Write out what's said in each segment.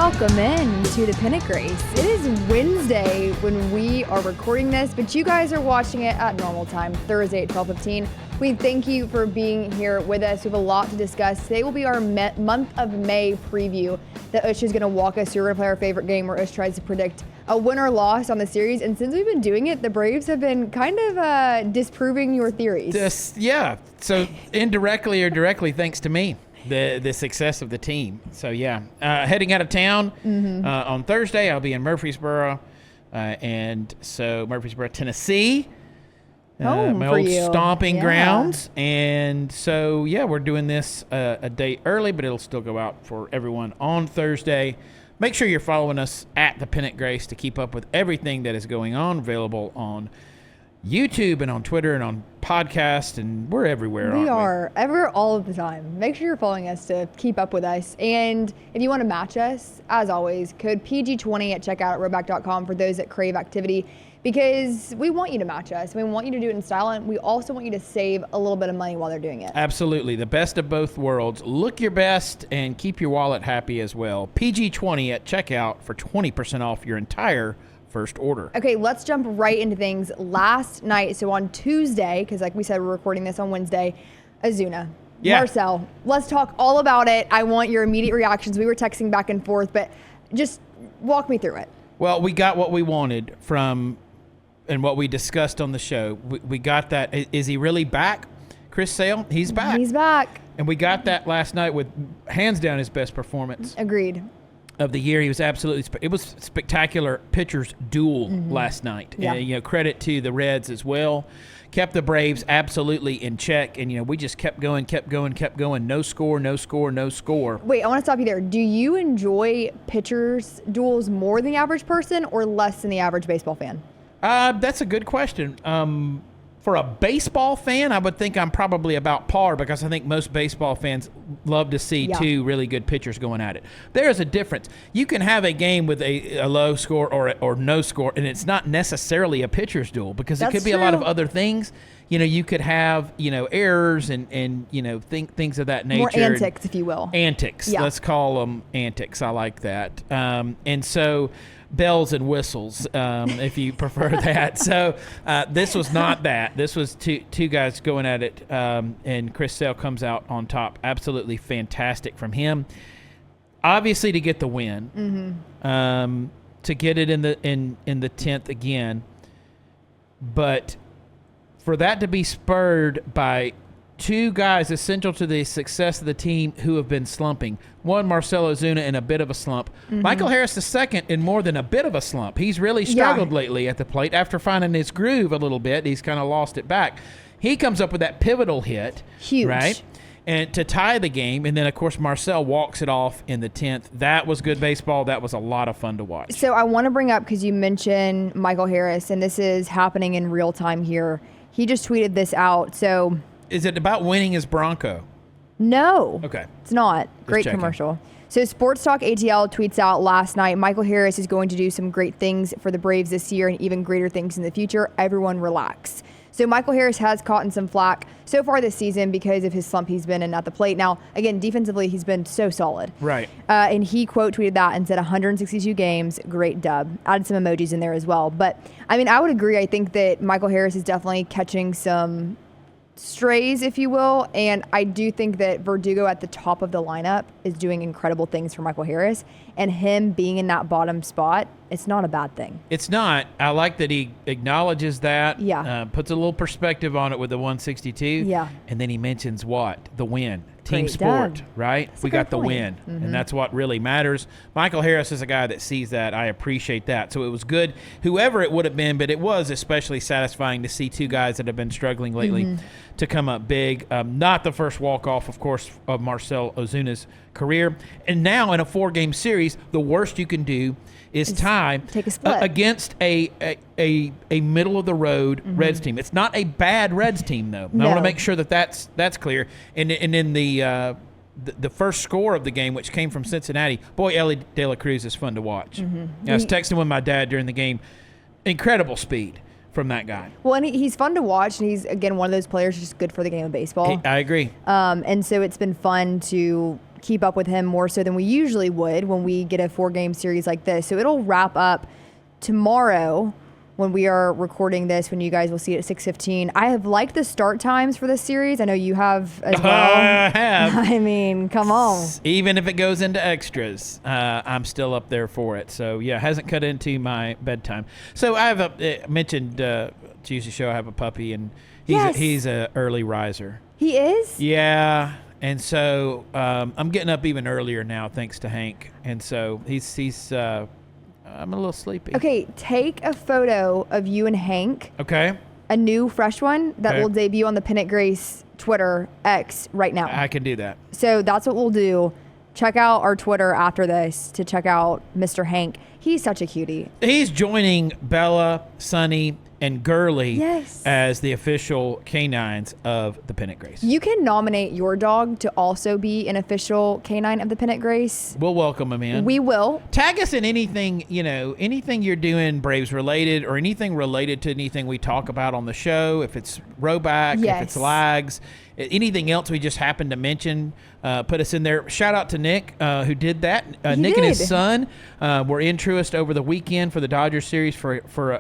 Welcome in to the Pennant Grace. It is Wednesday when we are recording this, but you guys are watching it at normal time, Thursday at 12:15. We thank you for being here with us. We have a lot to discuss. Today will be our month of May preview that Ush is going to walk us through. We're going to play our favorite game where Ush tries to predict a win or loss on the series. And since we've been doing it, the Braves have been kind of disproving your theories. So indirectly or directly, thanks to me. The success of the team. So, heading out of town on Thursday, I'll be in Murfreesboro. Murfreesboro, Tennessee. My old stomping grounds. And so, we're doing this a day early, but it'll still go out for everyone on Thursday. Make sure you're following us at the Pennant Grace to keep up with everything that is going on, available on YouTube and on Twitter and on podcast, and we're everywhere. We are everywhere all of the time. Make sure you're following us to keep up with us. And if you want to match us, as always, code PG20 at checkout at roback.com for those that crave activity, because we want you to match us. We want you to do it in style, and we also want you to save a little bit of money while they're doing it. Absolutely. The best of both worlds. Look your best and keep your wallet happy as well. PG20 at checkout for 20% off your entire first order. Okay, let's jump right into things. Last night, so on Tuesday, because like we said, we're recording this on Wednesday, Ozuna. Yeah. Marcel, let's talk all about it. I want your immediate reactions. We were texting back and forth, but just walk me through it. Well, we got what we wanted from and what we discussed on the show. We got that. Is he really back? Chris Sale, he's back. He's back. And we got that last night with hands down his best performance. Agreed. Of the year. He was absolutely it was spectacular pitchers duel last night. Yeah. And, credit to the Reds as well. Kept the Braves absolutely in check, and we just kept going. No score. Wait, I want to stop you there. Do you enjoy pitchers duels more than the average person or less than the average baseball fan? That's a good question. For a baseball fan, I would think I'm probably about par, because I think most baseball fans love to see two really good pitchers going at it. There is a difference. You can have a game with a low score or no score, and it's not necessarily a pitcher's duel, because it could be a lot of other things. You could have, errors and things of that nature. More antics, if you will. Antics. Yeah. Let's call them antics. I like that. And so bells and whistles, if you prefer that. So this was not that. This was two guys going at it, and Chris Sale comes out on top. Absolutely fantastic from him. Obviously, to get the win, to get it in the 10th again, but for that to be spurred by two guys essential to the success of the team who have been slumping. One, Marcell Ozuna, in a bit of a slump. Michael Harris II in more than a bit of a slump. He's really struggled lately at the plate. After finding his groove a little bit, he's kind of lost it back. He comes up with that pivotal hit. Huge. Right? And to tie the game, and then, of course, Marcell walks it off in the 10th. That was good baseball. That was a lot of fun to watch. So I want to bring up, because you mentioned Michael Harris, and this is happening in real time here. He just tweeted this out, so... Is it about winning his Bronco? No. Okay. It's not. Great commercial. So Sports Talk ATL tweets out last night, Michael Harris is going to do some great things for the Braves this year and even greater things in the future. Everyone relax. So Michael Harris has caught in some flack so far this season because of his slump he's been in at the plate. Now, again, defensively, he's been so solid. Right. And he quote tweeted that and said 162 games, great dub. Added some emojis in there as well. But, I mean, I would agree. I think that Michael Harris is definitely catching some strays, if you will, and I do think that Verdugo at the top of the lineup is doing incredible things for Michael Harris, and him being in that bottom spot, it's not a bad thing. It's not. I like that he acknowledges that, puts a little perspective on it with the 162, and then he mentions what? The win. Team sport, right? We got the win, and that's what really matters. Michael Harris is a guy that sees that. I appreciate that. So it was good, whoever it would have been, but it was especially satisfying to see two guys that have been struggling lately to come up big. Not the first walk-off, of course, of Marcell Ozuna's career. And now in a 4-game series, the worst you can do is tie against a middle-of-the-road Reds team. It's not a bad Reds team, though. No. I want to make sure that that's clear. And in the first score of the game, which came from Cincinnati, boy, Ellie De La Cruz is fun to watch. I was texting with my dad during the game. Incredible speed from that guy. Well, and he's fun to watch, and he's, again, one of those players just good for the game of baseball. I agree. And so it's been fun to keep up with him more so than we usually would when we get a 4-game series like this. So it'll wrap up tomorrow when we are recording this, when you guys will see it at 6:15. I have liked the start times for this series. I know you have as well. I have. I mean, come on. Even if it goes into extras, I'm still up there for it. So, yeah, hasn't cut into my bedtime. So I have mentioned Tuesday show, I have a puppy, and he's a early riser. He is? Yeah. And so I'm getting up even earlier now thanks to Hank. And so he's I'm a little sleepy. Okay, take a photo of you and Hank. Okay. A new, fresh one that Okay. will debut on the Pennant Grace Twitter X right now. I can do that. So that's what we'll do. Check out our Twitter after this to check out Mr. Hank. He's such a cutie. He's joining Bella, Sunny, and Gurley Yes. as the official canines of the Pennant Grace. You can nominate your dog to also be an official canine of the Pennant Grace. We'll welcome him in. We will. Tag us in anything, anything you're doing Braves related or anything related to anything we talk about on the show. If it's rowback, Yes. if it's lags, anything else we just happened to mention, put us in there. Shout out to Nick who did that. Nick and his son were in Truist over the weekend for the Dodgers series for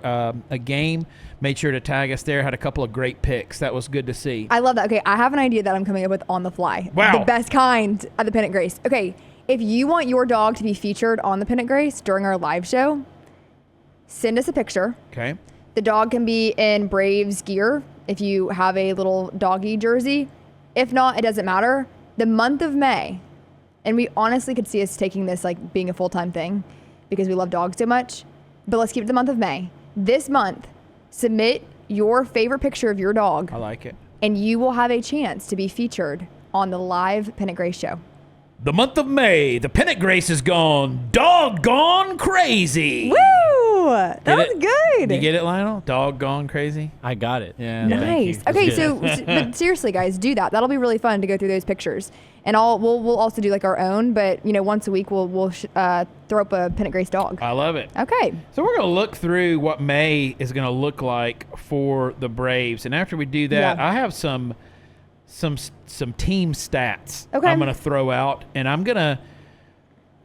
a game. Made sure to tag us there. Had a couple of great picks. That was good to see. I love that. Okay, I have an idea that I'm coming up with on the fly. Wow. The best kind of the Pennant Grace. Okay, if you want your dog to be featured on the Pennant Grace during our live show, send us a picture. Okay. The dog can be in Braves gear if you have a little doggy jersey. If not, it doesn't matter. The month of May, and we honestly could see us taking this like being a full-time thing because we love dogs so much, but let's keep it the month of May. This month, submit your favorite picture of your dog, I like it. and you will have a chance to be featured on the live Pennant Grace show. The month of May, the Pennant Grace has gone doggone crazy. Woo! That was good. Did you get it, Lionel? Doggone crazy? I got it. Yeah. Nice. Thank you. Okay, so but seriously, guys, do that. That'll be really fun to go through those pictures, and we'll also do like our own. But once a week we'll throw up a Pennant Grace dog. I love it. Okay. So we're going to look through what May is going to look like for the Braves, and after we do that, Yeah. I have some team stats Okay. I'm going to throw out, and I'm going to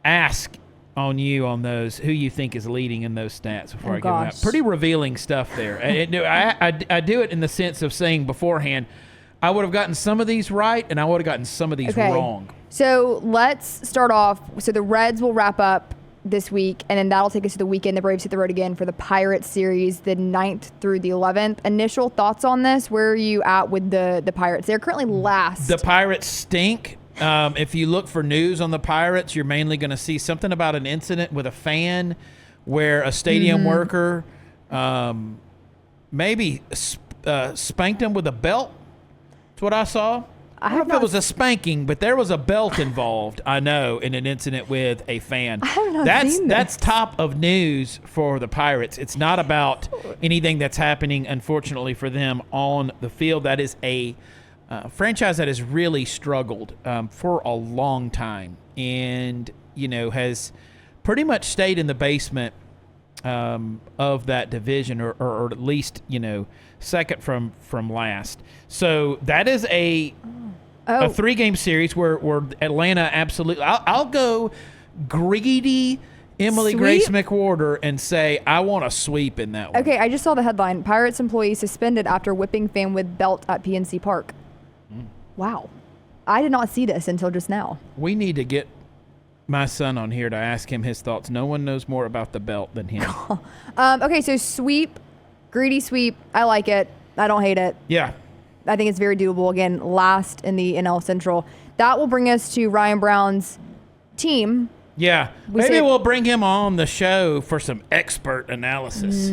ask on you on those who you think is leading in those stats before I give them out. gosh. Pretty revealing stuff there. I do it in the sense of saying beforehand, I would have gotten some of these right, and I would have gotten some of these Okay. wrong. So let's start off. So the Reds will wrap up this week, and then that'll take us to the weekend. The Braves hit the road again for the Pirates series, the 9th through the 11th. Initial thoughts on this? Where are you at with the Pirates? They're currently last. The Pirates stink. If you look for news on the Pirates, you're mainly going to see something about an incident with a fan where a stadium worker maybe spanked him with a belt. That's what I saw. I don't know if it was a spanking, but there was a belt involved, I know, in an incident with a fan. I have not seen this. That's top of news for the Pirates. It's not about anything that's happening, unfortunately, for them on the field. That is a franchise that has really struggled for a long time and, has pretty much stayed in the basement of that division or at least, second from last. So that is a 3-game series where Atlanta absolutely – I'll go greedy Emily Sweep? Grace McWhorter and say I want a sweep in that one. Okay, I just saw the headline. Pirates employee suspended after whipping fan with belt at PNC Park. Wow. I did not see this until just now. We need to get my son on here to ask him his thoughts. No one knows more about the belt than him. Okay, so sweep, greedy sweep. I like it. I don't hate it. Yeah. I think it's very doable. Again, last in the NL Central. That will bring us to Ryan Brown's team. Yeah. Maybe we'll bring him on the show for some expert analysis.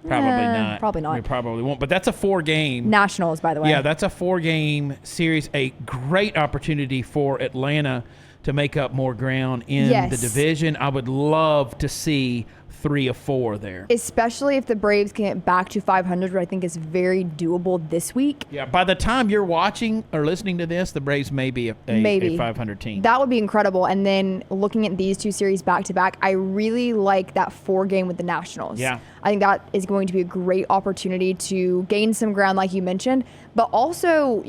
Probably not. Probably not. We probably won't. But that's a 4-game. Nationals, by the way. Yeah, that's a 4-game series. A great opportunity for Atlanta to make up more ground in the division. I would love to see 3 of 4 there. Especially if the Braves can get back to 500, which I think is very doable this week. Yeah, by the time you're watching or listening to this, the Braves may be a 500 team. That would be incredible. And then looking at these 2 series back-to-back, I really like that 4-game with the Nationals. Yeah. I think that is going to be a great opportunity to gain some ground, like you mentioned, but also,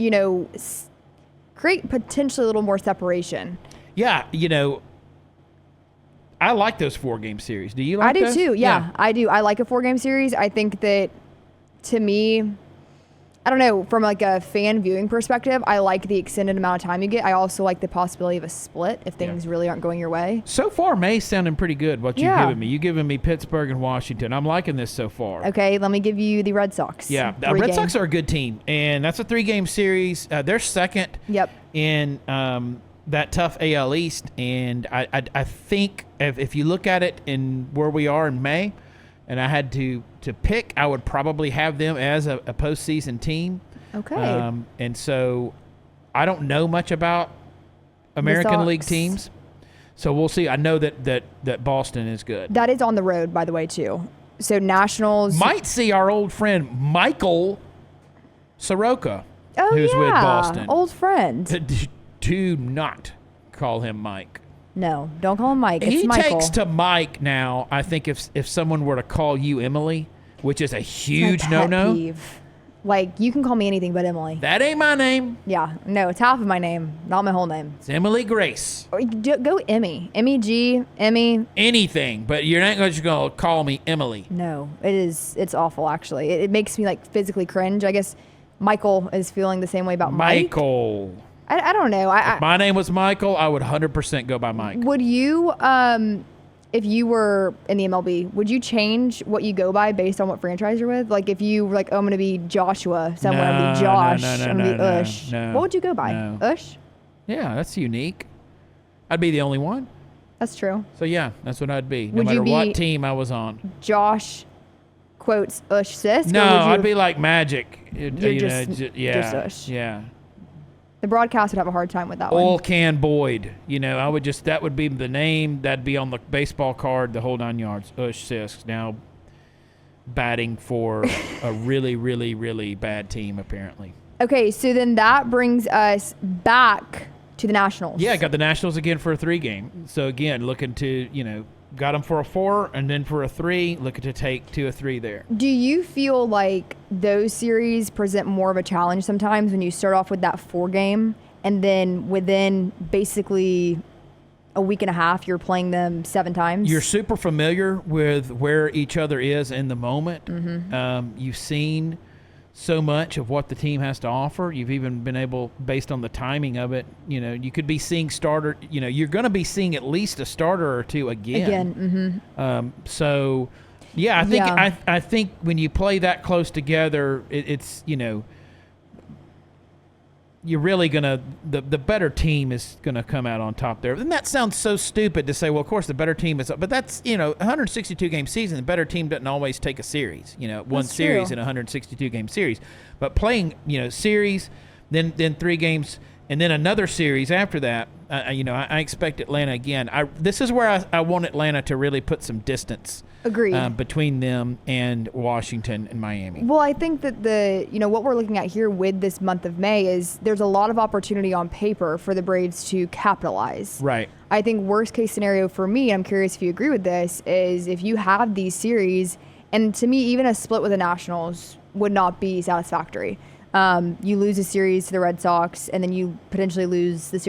create potentially a little more separation. Yeah, I like those 4-game series. Do you like I do those? too. Yeah, I do. I like a 4-game series. I think that, to me, I don't know, from like a fan viewing perspective, I like the extended amount of time you get. I also like the possibility of a split if things really aren't going your way. So far, May's sounding pretty good, what you've given me. You've given me Pittsburgh and Washington. I'm liking this so far. Okay, let me give you the Red Sox. Yeah, the Red Sox are a good team, and that's a 3-game series. They're second in that tough AL East, and I think if you look at it in where we are in May, and I had to pick, I would probably have them as a postseason team. Okay. And so I don't know much about American League teams, so we'll see. I know that Boston is good. That is on the road, by the way, too. So Nationals might see our old friend Michael Soroka, who's with Boston. Old friend. Do not call him Mike. No, don't call him Mike. It's He Michael. takes to Mike now. I think if someone were to call you Emily, which is a huge no-no. Peeve. Like, you can call me anything but Emily. That ain't my name. Yeah, no, it's half of my name, not my whole name. It's Emily Grace. Or go Emmy. Emmy G, Emmy. Anything, but you're not just going to call me Emily. No, it's awful, actually. It makes me, like, physically cringe. I guess Michael is feeling the same way about Michael. Mike. I don't know. If my name was Michael, I would 100% go by Mike. Would you, if you were in the MLB, would you change what you go by based on what franchise you're with? Like, if you were like, oh, I'm going to be Joshua, someone, I'm going to be Josh, I'm going to be Ush. No, what would you go by? No. Ush? Yeah, that's unique. I'd be the only one. That's true. So, yeah, that's what I'd be, no Would matter you be what team I was on. Josh, quotes, Ush Sisk? No, I'd be like Magic. You're just Ush. Yeah. The broadcast would have a hard time with that one. Oil Can Boyd. I would just, that would be the name. That'd be on the baseball card, the whole 9 yards. Ush Sisk now batting for a really, really, really bad team, apparently. Okay, so then that brings us back to the Nationals. Yeah, got the Nationals again for a 3-game. So, again, looking to, got them for a 4 and then for a 3, looking to take 2 or 3 there. Do you feel like those series present more of a challenge sometimes when you start off with that 4-game and then within basically a week and a half you're playing them 7 times? You're super familiar with where each other is in the moment. Mm-hmm. You've seen so much of what the team has to offer. You've even been able, based on the timing of it, you could be seeing you're going to be seeing at least a starter or 2 again. So, yeah, I think when you play that close together, it's you're really gonna the better team is gonna come out on top there. And that sounds so stupid to say, well, of course the better team is up, but that's 162 game season. The better team doesn't always take a series. One series in a 162 game series, but playing series, then 3 games, and then another series after that. I expect Atlanta again. This is where I want Atlanta to really put some distance. Agreed. Between them and Washington and Miami. Well, I think that what we're looking at here with this month of May is there's a lot of opportunity on paper for the Braves to capitalize. Right. I think worst case scenario for me, I'm curious if you agree with this, is if you have these series, and to me, even a split with the Nationals would not be satisfactory. You lose a series to the Red Sox, and then you potentially lose the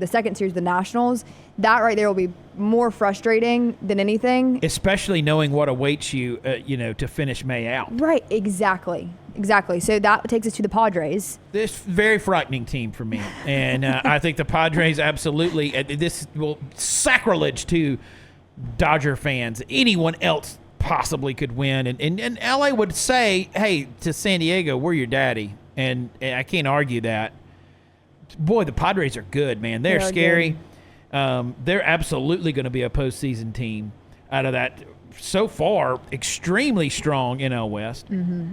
second series with the Nationals. That right there will be more frustrating than anything. Especially knowing what awaits you, to finish May out. Right, exactly. So that takes us to the Padres. This very frightening team for me. And I think the Padres absolutely, this will sacrilege to Dodger fans. Anyone else possibly could win. And LA would say, hey, to San Diego, we're your daddy. And I can't argue that. Boy, the Padres are good, man. They're scary. Good. They're absolutely going to be a postseason team out of that, so far, extremely strong NL West. Mm-hmm.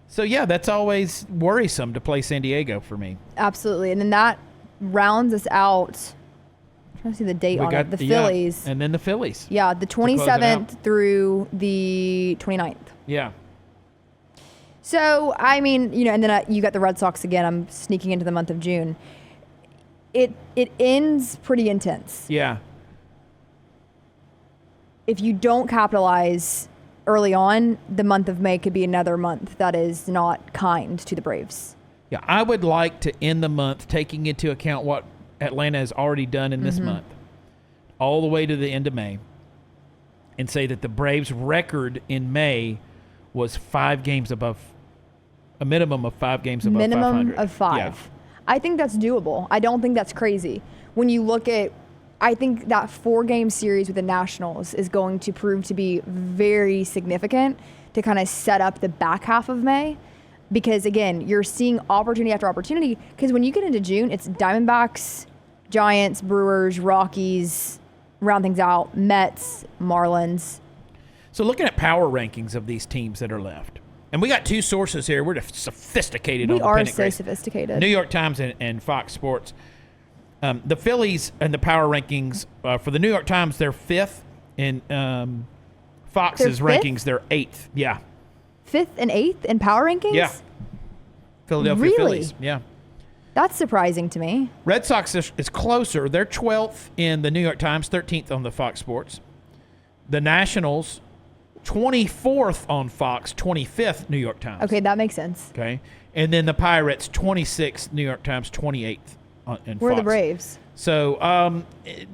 So, yeah, that's always worrisome to play San Diego for me. Absolutely. And then that rounds us out. I'm trying to see the date on it. The Phillies. And then the Phillies. Yeah, the 27th through the 29th. Yeah. So, I mean, and then you got the Red Sox again. I'm sneaking into the month of June. It ends pretty intense. Yeah. If you don't capitalize early on, the month of May could be another month that is not kind to the Braves. Yeah, I would like to end the month taking into account what Atlanta has already done in this month, all the way to the end of May, and say that the Braves' record in May was 5 games above, a minimum of 5 games above 500. Minimum of 5. Yeah. I think that's doable. I don't think that's crazy. When you look at, I think that 4-game series with the Nationals is going to prove to be very significant to kind of set up the back half of May. Because, again, you're seeing opportunity after opportunity. Because when you get into June, it's Diamondbacks, Giants, Brewers, Rockies, round things out, Mets, Marlins. So looking at power rankings of these teams that are left, and we got 2 sources here. We're sophisticated on the Pennant Grace. We are so sophisticated. New York Times and Fox Sports. The Phillies and the power rankings, for the New York Times, they're 5th. In Fox's rankings, they're 8th. Yeah. 5th and 8th in power rankings? Yeah. Philadelphia really? Phillies. Yeah. That's surprising to me. Red Sox is closer. They're 12th in the New York Times, 13th on the Fox Sports. The Nationals, 24th on Fox, 25th New York Times. Okay, that makes sense. Okay. And then the Pirates, 26th New York Times, 28th in We're Fox. the Braves. So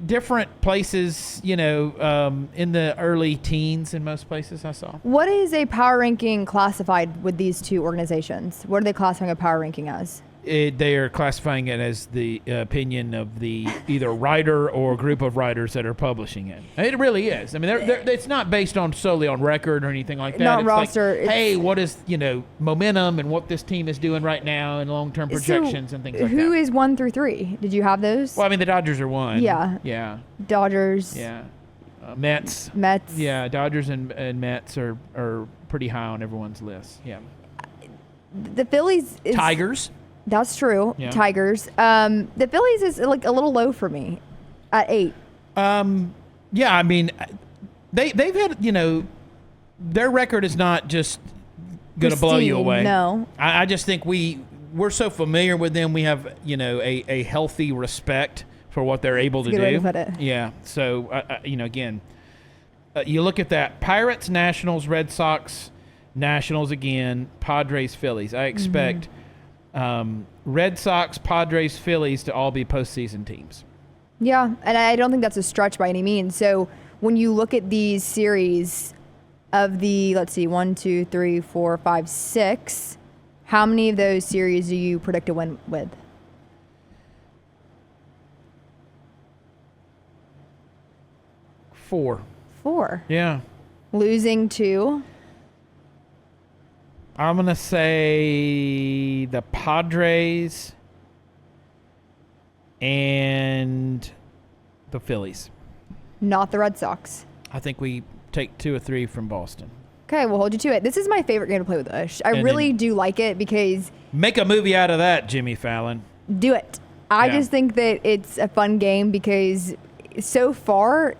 different places, in the early teens in most places I saw. What is a power ranking classified with these 2 organizations? What are they classifying a power ranking as? They are classifying it as the opinion of the either writer or group of writers that are publishing it. It really is. I mean, it's not based on solely on record or anything like that. Not it's roster. Like, hey, what is momentum and what this team is doing right now and long-term projections and things like that. Who is 1 through 3? Did you have those? Well, I mean, the Dodgers are 1. Yeah. Yeah. Dodgers. Yeah. Mets. Yeah, Dodgers and Mets are pretty high on everyone's list. Yeah. The Phillies is... Tigers. That's true. Yeah. Tigers. The Phillies is like a little low for me at 8. Yeah, I mean, they've had, their record is not just going to blow you away. No. I just think we're so familiar with them. We have, a healthy respect for what they're able to do. Good way to put it. Yeah. So, again, you look at that. Pirates, Nationals, Red Sox, Nationals again, Padres, Phillies. I expect Red Sox, Padres, Phillies to all be postseason teams. Yeah, and I don't think that's a stretch by any means. So when you look at these series of the, let's see, 1, 2, 3, 4, 5, 6, how many of those series do you predict a win with? 4. 4. Yeah. Losing 2. I'm going to say the Padres and the Phillies. Not the Red Sox. I think we take 2 or 3 from Boston. Okay, we'll hold you to it. This is my favorite game to play with Ush. I really do like it because... Make a movie out of that, Jimmy Fallon. Do it. I just think that it's a fun game because so far...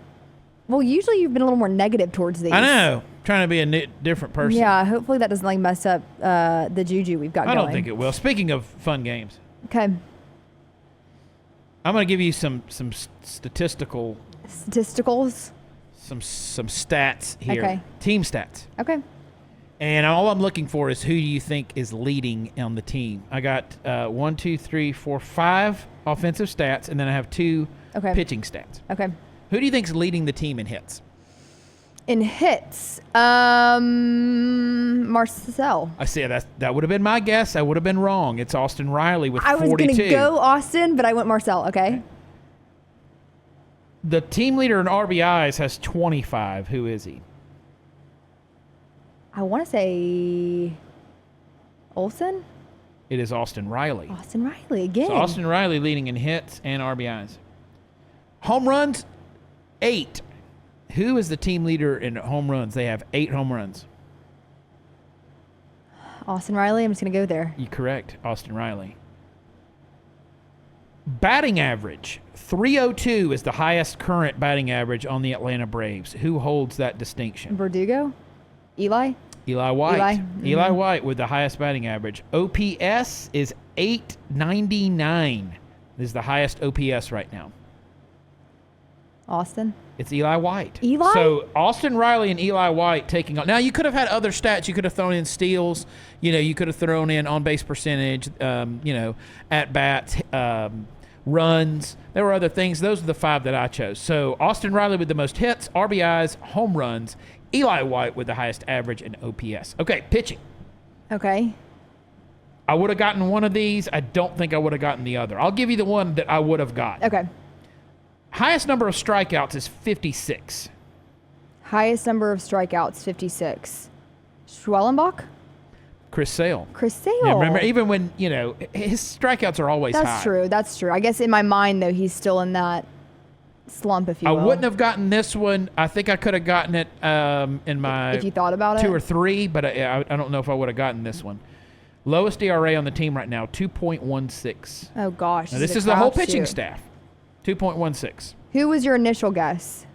Well, usually you've been a little more negative towards these. I know. Trying to be a different person. Yeah, hopefully that doesn't mess up the juju we've got going. I don't think it will. Speaking of fun games. Okay. I'm going to give you some statisticals. Some stats here. Okay. Team stats. Okay. And all I'm looking for is who do you think is leading on the team. I got 1, 2, 3, 4, 5 offensive stats, and then I have 2 pitching stats. Okay. Who do you think is leading the team in hits? In hits, Marcel. I see that would have been my guess. I would have been wrong. It's Austin Riley with 42. I was going to go Austin, but I went Marcel. Okay. The team leader in RBIs has 25. Who is he? I want to say Olsen. It is Austin Riley. Austin Riley again. So Austin Riley leading in hits and RBIs. Home runs, 8. Who is the team leader in home runs? They have 8 home runs. Austin Riley. I'm just going to go there. You're correct. Austin Riley. Batting average, 302 is the highest current batting average on the Atlanta Braves. Who holds that distinction? Verdugo? Eli? Eli White. Eli? Eli White with the highest batting average. OPS is 899. This is the highest OPS right now. Austin? It's Eli White. Eli? So Austin Riley and Eli White taking on. Now, you could have had other stats. You could have thrown in steals. You could have thrown in on-base percentage, at-bats, runs. There were other things. Those are the 5 that I chose. So Austin Riley with the most hits, RBIs, home runs. Eli White with the highest average and OPS. Okay, pitching. Okay. I would have gotten one of these. I don't think I would have gotten the other. I'll give you the one that I would have gotten. Okay. Highest number of strikeouts is 56. Highest number of strikeouts, 56. Schwellenbach? Chris Sale. Chris Sale. Yeah, remember, even when, his strikeouts are always high. That's true. I guess in my mind, though, he's still in that slump, if you will. I wouldn't have gotten this one. I think I could have gotten it in my... If you thought about 2 it? or 3, but I don't know if I would have gotten this one. Lowest ERA on the team right now, 2.16. Oh, gosh. Now, this is the whole pitching staff. 2.16. Who was your initial guess?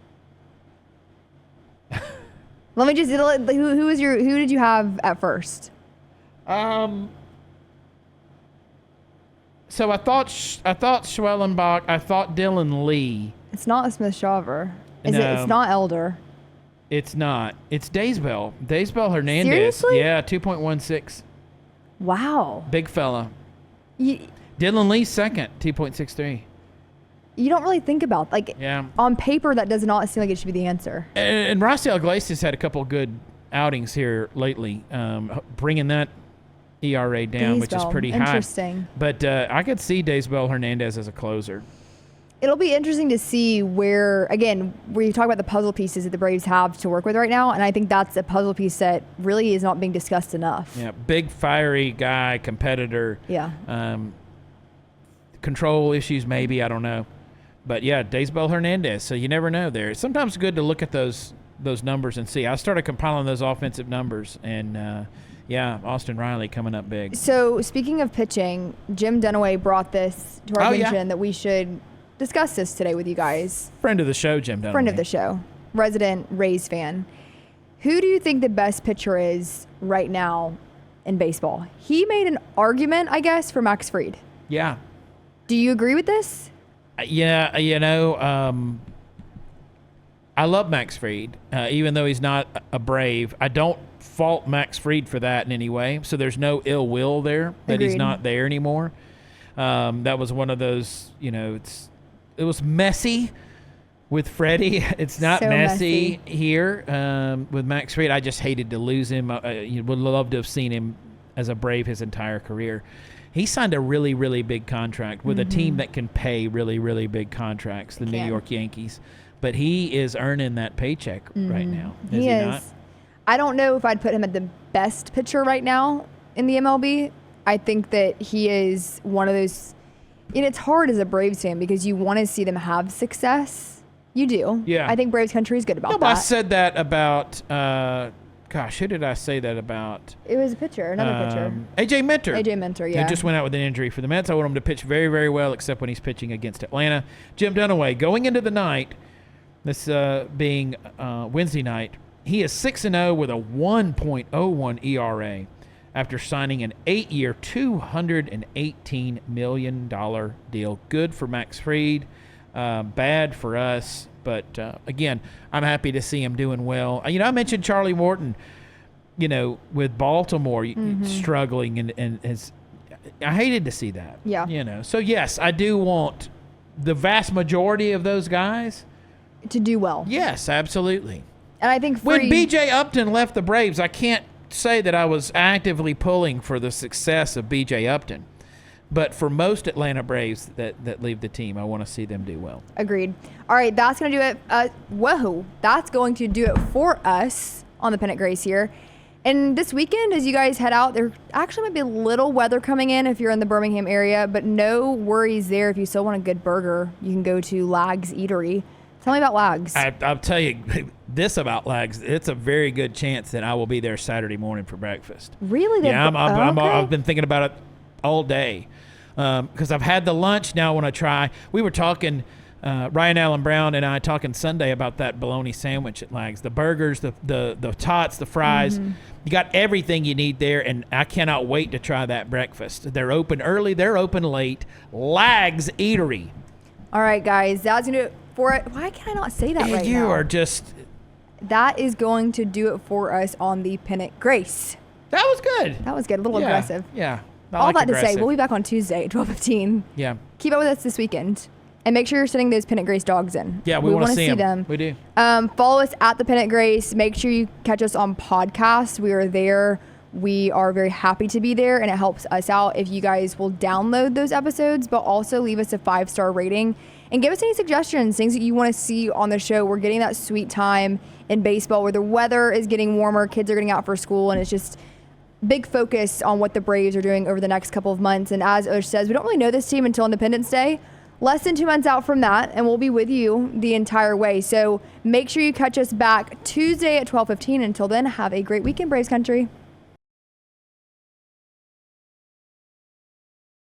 Let me just... Who did you have at first? So I thought Schwellenbach. I thought Dylan Lee. It's not Smith-Shawver. No. It's not Elder. It's not. It's Daysbell. Daysbell Hernandez. Seriously? Yeah, 2.16. Wow. Big fella. You Dylan Lee second, 2.63. don't really think about Yeah. on paper that does not seem like it should be the answer. And Raisel Iglesias had a couple good outings here lately, bringing that ERA down, which is pretty high. Interesting. But I could see Daysbell Hernandez as a closer. It'll be interesting to see where you talk about the puzzle pieces that the Braves have to work with right now, and I think that's a puzzle piece that really is not being discussed enough. Yeah, big, fiery guy, competitor. Yeah. Control issues, maybe, I don't know. But, yeah, Daysbell Hernandez, so you never know there. It's sometimes good to look at those numbers and see. I started compiling those offensive numbers, and, Austin Riley coming up big. So, speaking of pitching, Jim Dunaway brought this to our attention that we should discuss this today with you guys. Friend of the show, Jim Dunaway. Friend of the show. Resident Rays fan. Who do you think the best pitcher is right now in baseball? He made an argument, I guess, for Max Fried. Yeah. Do you agree with this? Yeah, I love Max Fried, even though he's not a Brave. I don't fault Max Fried for that in any way, so there's no ill will there that he's not there anymore. That was one of those, it was messy with Freddie. It's not So messy here with Max Fried. I just hated to lose him. Would love to have seen him as a Brave his entire career. He signed a really, really big contract with a team that can pay really, really big contracts, the New York Yankees. But he is earning that paycheck right now. Is he not? I don't know if I'd put him at the best pitcher right now in the MLB. I think that he is one of those, and it's hard as a Braves fan because you want to see them have success. You do. Yeah. I think Braves country is good about that. I said that about, who did I say that about? It was a pitcher, another pitcher. A.J. Minter. A.J. Minter, yeah. He just went out with an injury for the Mets. I want him to pitch very, very well, except when he's pitching against Atlanta. Jim Dunaway, going into the night, this being Wednesday night, he is 6-0 with a 1.01 ERA after signing an 8-year, $218 million deal. Good for Max Fried, bad for us. But, again, I'm happy to see him doing well. I mentioned Charlie Morton, with Baltimore struggling, and I hated to see that. Yeah. So, yes, I do want the vast majority of those guys to do well. Yes, absolutely. And I think when B.J. Upton left the Braves, I can't say that I was actively pulling for the success of B.J. Upton. But for most Atlanta Braves that leave the team, I want to see them do well. Agreed. All right, that's going to do it. That's going to do it for us on the Pennant Grace here. And this weekend, as you guys head out, there actually might be a little weather coming in if you're in the Birmingham area, but no worries there. If you still want a good burger, you can go to Lag's Eatery. Tell me about Lag's. I'll tell you this about Lag's. It's a very good chance that I will be there Saturday morning for breakfast. Really? Yeah, okay. I've been thinking about it all day because I've had the lunch. Now I want to try. We were talking, Ryan Allen Brown and I talking Sunday about that bologna sandwich at Lag's. The burgers, the tots, the fries. You got everything you need there, and I cannot wait to try that breakfast. They're open early. They're open late. Lag's Eatery. All right, guys. That's going to do it for it. Why can I not say that right now? You are just... That is going to do it for us on the Pennant Grace. That was good. That was good. A little aggressive. Yeah. All that to say, we'll be back on Tuesday at 12:15. Yeah. Keep up with us this weekend. And make sure you're sending those Pennant Grace dogs in. Yeah, we want to see them. We do. Follow us at the Pennant Grace. Make sure you catch us on podcasts. We are there. We are very happy to be there, and it helps us out if you guys will download those episodes, but also leave us a 5-star rating and give us any suggestions, things that you want to see on the show. We're getting that sweet time in baseball where the weather is getting warmer, kids are getting out for school, and it's just big focus on what the Braves are doing over the next couple of months. And as Osh says, we don't really know this team until Independence Day. Less than 2 months out from that, and we'll be with you the entire way. So make sure you catch us back Tuesday at 12:15. Until then, have a great weekend, Braves Country.